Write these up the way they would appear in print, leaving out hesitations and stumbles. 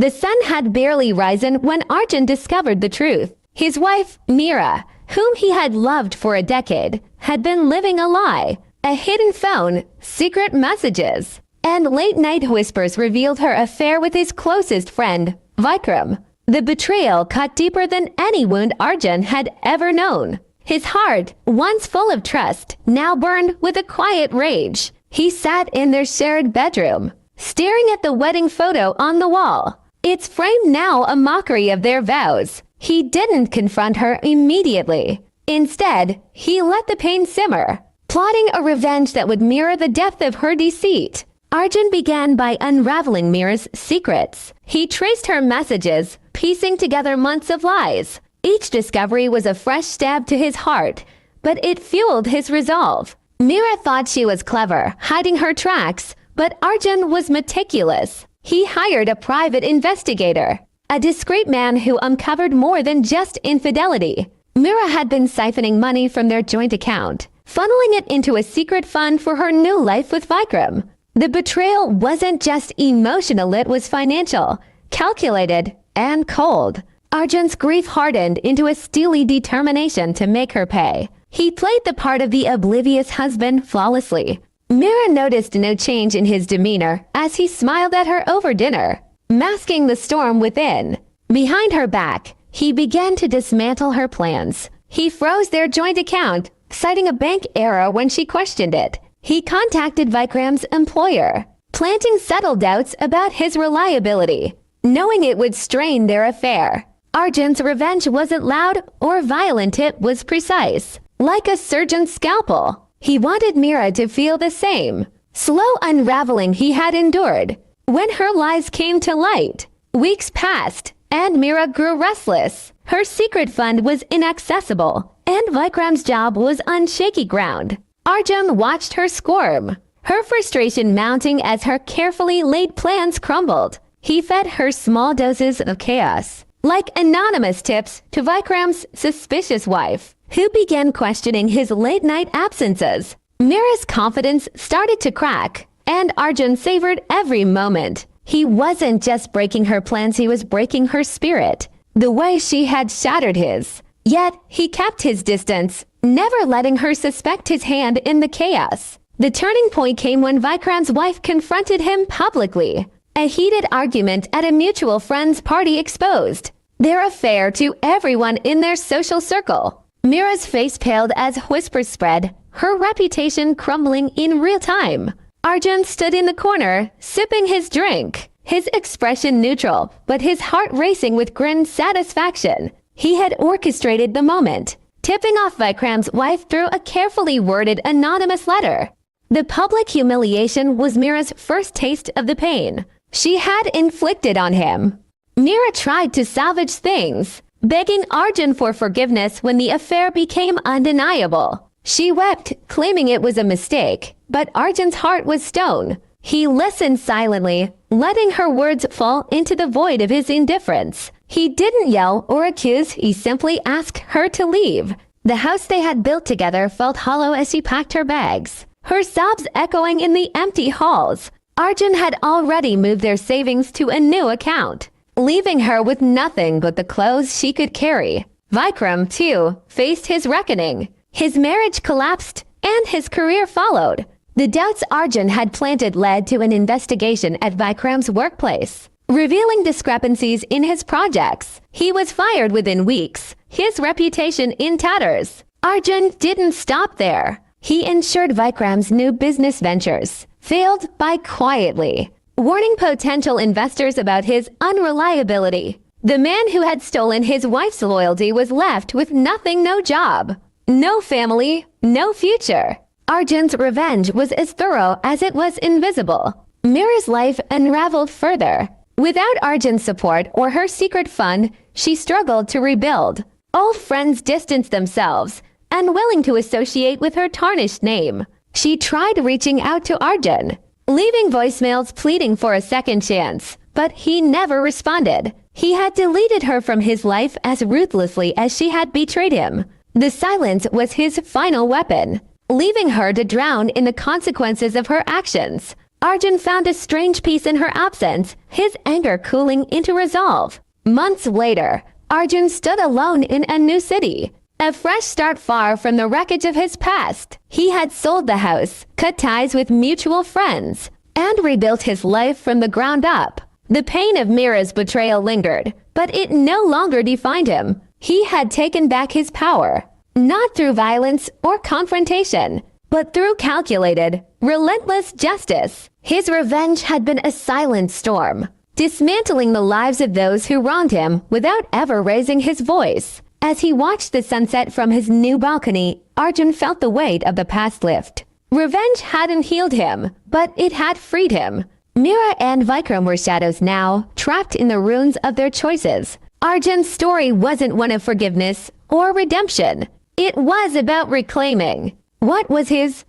The sun had barely risen when Arjun discovered the truth. His wife, Meera, whom he had loved for a decade, had been living a lie. A hidden phone, secret messages, and late-night whispers revealed her affair with his closest friend, Vikram. The betrayal cut deeper than any wound Arjun had ever known. His heart, once full of trust, now burned with a quiet rage. He sat in their shared bedroom, staring at the wedding photo on the wall. Its frame now a mockery of their vows. He didn't confront her immediately. Instead, he let the pain simmer, plotting a revenge that would mirror the depth of her deceit. Arjun began by unraveling Meera's secrets. He traced her messages, piecing together months of lies. Each discovery was a fresh stab to his heart, but it fueled his resolve. Meera thought she was clever, hiding her tracks, but Arjun was meticulous. He hired a private investigator, a discreet man who uncovered more than just infidelity. Meera had been siphoning money from their joint account, funneling it into a secret fund for her new life with Vikram. The betrayal wasn't just emotional, it was financial, calculated, and cold. Arjun's grief hardened into a steely determination to make her pay. He played the part of the oblivious husband flawlessly. Meera noticed no change in his demeanor as he smiled at her over dinner, masking the storm within. Behind her back, he began to dismantle her plans. He froze their joint account, citing a bank error when she questioned it. He contacted Vikram's employer, planting subtle doubts about his reliability, knowing it would strain their affair. Arjun's revenge wasn't loud or violent, it was precise, like a surgeon's scalpel. He wanted Meera to feel the same slow unraveling he had endured. When her lies came to light, weeks passed, and Meera grew restless. Her secret fund was inaccessible, and Vikram's job was on shaky ground. Arjun watched her squirm, her frustration mounting as her carefully laid plans crumbled. He fed her small doses of chaos, like anonymous tips to Vikram's suspicious wife, who began questioning his late-night absences. Meera's confidence started to crack, and Arjun savored every moment. He wasn't just breaking her plans, he was breaking her spirit, the way she had shattered his. Yet, he kept his distance, never letting her suspect his hand in the chaos. The turning point came when Vikram's wife confronted him publicly. A heated argument at a mutual friend's party exposed their affair to everyone in their social circle. Meera's face paled as whispers spread, her reputation crumbling in real time. Arjun stood in the corner, sipping his drink, his expression neutral, but his heart racing with grim satisfaction. He had orchestrated the moment, tipping off Vikram's wife through a carefully worded anonymous letter. The public humiliation was Meera's first taste of the pain she had inflicted on him. Meera tried to salvage things, begging Arjun for forgiveness when the affair became undeniable. She wept, claiming it was a mistake, but Arjun's heart was stone. He listened silently, letting her words fall into the void of his indifference. He didn't yell or accuse, he simply asked her to leave. The house they had built together felt hollow as she packed her bags, her sobs echoing in the empty halls. Arjun had already moved their savings to a new account, leaving her with nothing but the clothes she could carry. Vikram, too, faced his reckoning. His marriage collapsed, and his career followed. The doubts Arjun had planted led to an investigation at Vikram's workplace, revealing discrepancies in his projects. He was fired within weeks, his reputation in tatters. Arjun didn't stop there. He ensured Vikram's new business ventures failed by quietly, warning potential investors about his unreliability. The man who had stolen his wife's loyalty was left with nothing, no job, no family, no future. Arjun's revenge was as thorough as it was invisible. Meera's life unraveled further. Without Arjun's support or her secret fund, she struggled to rebuild. Old friends distanced themselves, unwilling to associate with her tarnished name. She tried reaching out to Arjun, leaving voicemails pleading for a second chance, but he never responded. He had deleted her from his life as ruthlessly as she had betrayed him. The silence was his final weapon, leaving her to drown in the consequences of her actions. Arjun found a strange peace in her absence, his anger cooling into resolve. Months later, Arjun stood alone in a new city. A fresh start far from the wreckage of his past. He had sold the house, cut ties with mutual friends, and rebuilt his life from the ground up. The pain of Mira's betrayal lingered, but it no longer defined him. He had taken back his power, not through violence or confrontation, but through calculated, relentless justice. His revenge had been a silent storm, dismantling the lives of those who wronged him without ever raising his voice. As he watched the sunset from his new balcony, Arjun felt the weight of the past lift. Revenge hadn't healed him, but it had freed him. Mira and Vikram were shadows now, trapped in the ruins of their choices. Arjun's story wasn't one of forgiveness or redemption. It was about reclaiming what was his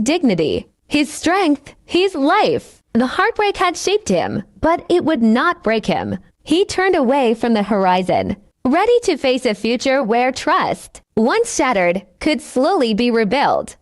dignity, his strength, his life. The heartbreak had shaped him, but it would not break him. He turned away from the horizon, ready to face a future where trust, once shattered, could slowly be rebuilt.